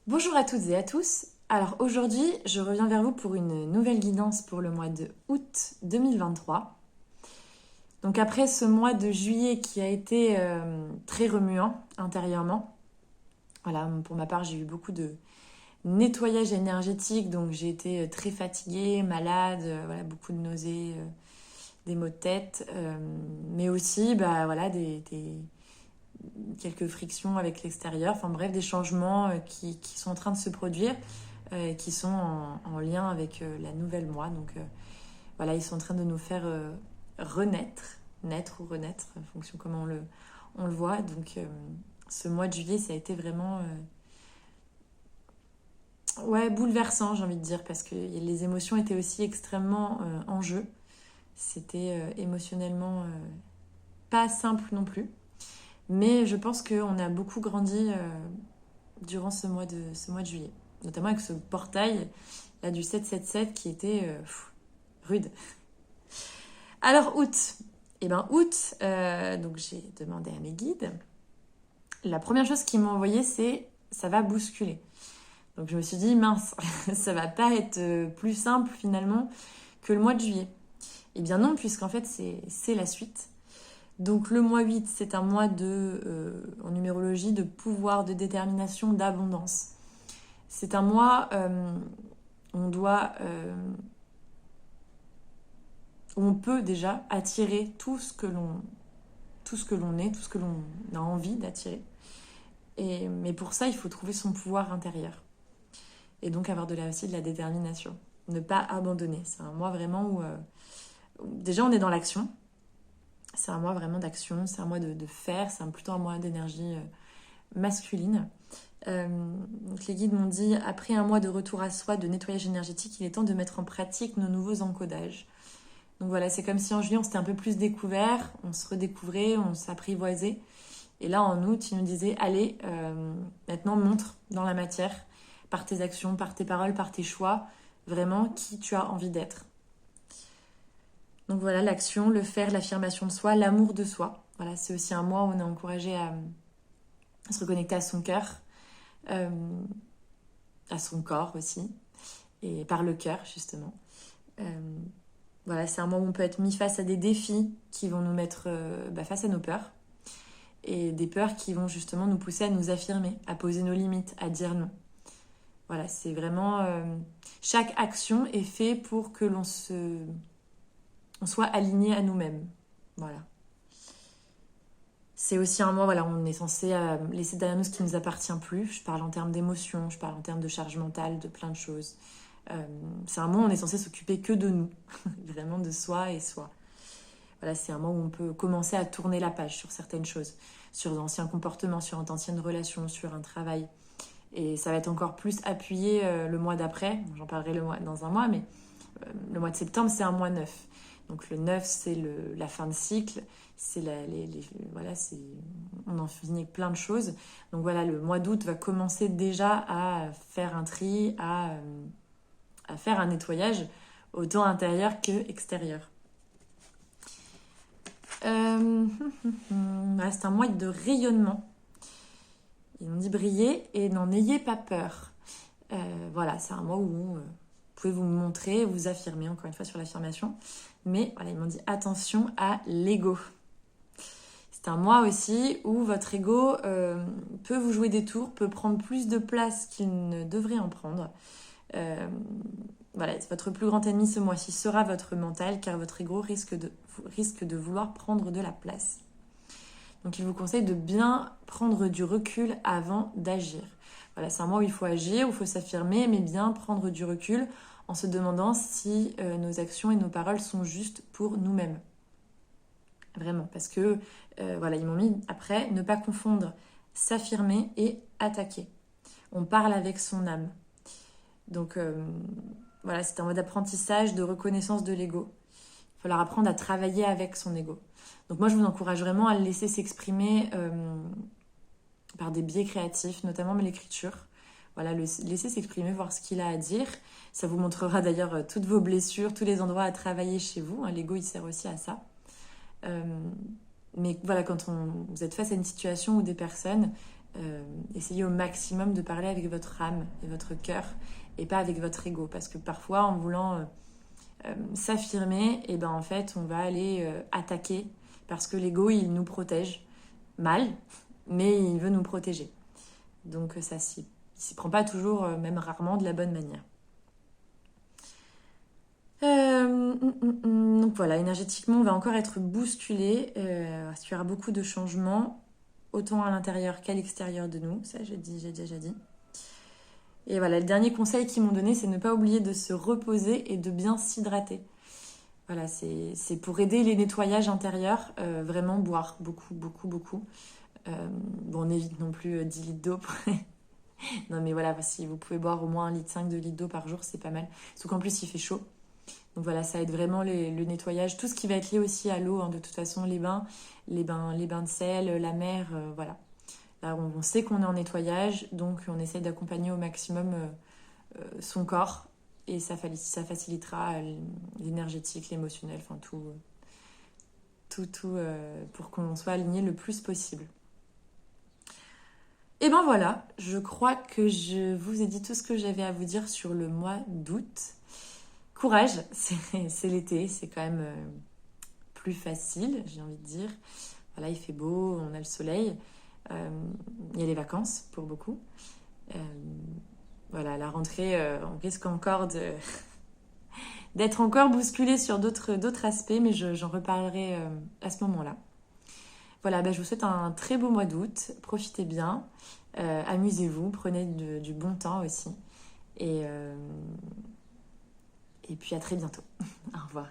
Bonjour à toutes et à tous. Alors aujourd'hui, je reviens vers vous pour une nouvelle guidance pour le mois de août 2023. Donc après ce mois de juillet qui a été très remuant intérieurement, voilà, pour ma part, j'ai eu beaucoup de nettoyage énergétique, donc j'ai été très fatiguée, malade, voilà, beaucoup de nausées, des maux de tête, mais aussi voilà, quelques frictions avec l'extérieur, enfin bref, des changements qui sont en train de se produire, qui sont en lien avec la nouvelle moi. Donc voilà, ils sont en train de nous faire renaître, naître ou renaître, en fonction comment on le voit. Donc ce mois de juillet, ça a été vraiment ouais, bouleversant, j'ai envie de dire, parce que les émotions étaient aussi extrêmement en jeu. C'était émotionnellement pas simple non plus. Mais je pense qu'on a beaucoup grandi durant ce mois de juillet. Notamment avec ce portail là, du 777 qui était rude. Alors, août. Eh bien, août, donc j'ai demandé à mes guides. La première chose qu'ils m'ont envoyé, c'est ça va bousculer. Donc, je me suis dit, mince, ça va pas être plus simple finalement que le mois de juillet. Eh bien, non, puisqu'en fait, c'est la suite. Donc le mois 8, c'est un mois en numérologie, de pouvoir, de détermination, d'abondance. C'est un mois où où on peut déjà attirer tout ce que l'on est, tout ce que l'on a envie d'attirer. Mais pour ça, il faut trouver son pouvoir intérieur. Et donc avoir aussi de la détermination. Ne pas abandonner. C'est un mois vraiment où déjà on est dans l'action. C'est un mois vraiment d'action, c'est un mois de faire, c'est plutôt un mois d'énergie masculine. Donc les guides m'ont dit, après un mois de retour à soi, de nettoyage énergétique, il est temps de mettre en pratique nos nouveaux encodages. Donc voilà, c'est comme si en juillet on s'était un peu plus découvert, on se redécouvrait, on s'apprivoisait. Et là en août, il nous disait, allez, maintenant montre dans la matière, par tes actions, par tes paroles, par tes choix, vraiment qui tu as envie d'être. Donc voilà, l'action, le faire, l'affirmation de soi, l'amour de soi. Voilà, c'est aussi un mois où on est encouragé à se reconnecter à son cœur, euh, à son corps aussi, et par le cœur justement. Euh, voilà, c'est un mois où on peut être mis face à des défis qui vont nous mettre face à nos peurs, et des peurs qui vont justement nous pousser à nous affirmer, à poser nos limites, à dire non. Voilà, c'est vraiment... chaque action est faite pour que on soit aligné à nous-mêmes. Voilà. C'est aussi un mois, voilà, on est censé laisser derrière nous ce qui ne nous appartient plus. Je parle en termes d'émotions, je parle en termes de charge mentale, de plein de choses. C'est un mois où on est censé s'occuper que de nous, vraiment de soi et soi. Voilà, c'est un mois où on peut commencer à tourner la page sur certaines choses, sur d'anciens comportements, sur d'anciennes relations, sur un travail. Et ça va être encore plus appuyé le mois d'après. J'en parlerai dans un mois, mais le mois de septembre, c'est un mois neuf. Donc le 9, c'est la fin de cycle, c'est voilà, on en finit avec plein de choses. Donc voilà, le mois d'août va commencer déjà à faire un tri, à faire un nettoyage autant intérieur que extérieur. Voilà, c'est un mois de rayonnement. Ils m'ont dit briller et n'en ayez pas peur. Voilà, c'est un mois où vous pouvez vous montrer, vous affirmer, encore une fois sur l'affirmation. Mais voilà, ils m'ont dit attention à l'ego. C'est un mois aussi où votre ego peut vous jouer des tours, peut prendre plus de place qu'il ne devrait en prendre. Voilà, votre plus grand ennemi ce mois-ci sera votre mental, car votre ego risque de vouloir prendre de la place. Donc il vous conseille de bien prendre du recul avant d'agir. Voilà, c'est un mois où il faut agir, où il faut s'affirmer, mais bien prendre du recul en se demandant si nos actions et nos paroles sont justes pour nous-mêmes. Vraiment, parce que voilà, ils m'ont mis après, ne pas confondre s'affirmer et attaquer. On parle avec son âme. Donc voilà, c'est un mode d'apprentissage, de reconnaissance de l'ego. Il faut leur apprendre à travailler avec son ego. Donc moi, je vous encourage vraiment à le laisser s'exprimer par des biais créatifs, notamment l'écriture. Voilà, le laisser s'exprimer, voir ce qu'il a à dire. Ça vous montrera d'ailleurs toutes vos blessures, tous les endroits à travailler chez vous. L'ego, il sert aussi à ça. Mais voilà, quand vous êtes face à une situation où des personnes Essayez au maximum de parler avec votre âme et votre cœur et pas avec votre ego. Parce que parfois, en voulant s'affirmer, et ben en fait, on va aller attaquer parce que l'ego, il nous protège mal, mais il veut nous protéger. Donc ça, il s'y prend pas toujours, même rarement, de la bonne manière. Donc voilà, énergétiquement, on va encore être bousculé. Il y aura beaucoup de changements, autant à l'intérieur qu'à l'extérieur de nous. Ça, j'ai déjà dit. Et voilà, le dernier conseil qu'ils m'ont donné, c'est ne pas oublier de se reposer et de bien s'hydrater. Voilà, c'est pour aider les nettoyages intérieurs, vraiment boire beaucoup, beaucoup, beaucoup. Bon, on évite non plus 10 litres d'eau. Non, mais voilà, si vous pouvez boire au moins 1,5 litre, 2 litres d'eau par jour, c'est pas mal. Sauf qu'en plus, il fait chaud. Donc voilà, ça aide vraiment le nettoyage. Tout ce qui va être lié aussi à l'eau, hein, de toute façon, les bains de sel, la mer, voilà. Là, on sait qu'on est en nettoyage, donc on essaie d'accompagner au maximum son corps. Et ça facilitera l'énergétique, l'émotionnel, enfin tout pour qu'on soit aligné le plus possible. Et ben voilà, je crois que je vous ai dit tout ce que j'avais à vous dire sur le mois d'août. Courage, c'est l'été, c'est quand même plus facile, j'ai envie de dire. Voilà, il fait beau, on a le soleil, il y a les vacances pour beaucoup. Voilà, la rentrée, on risque encore d'être encore bousculé sur d'autres aspects, mais j'en reparlerai à ce moment-là. Voilà, je vous souhaite un très beau mois d'août, profitez bien, amusez-vous, prenez du bon temps aussi. Et puis à très bientôt. Au revoir.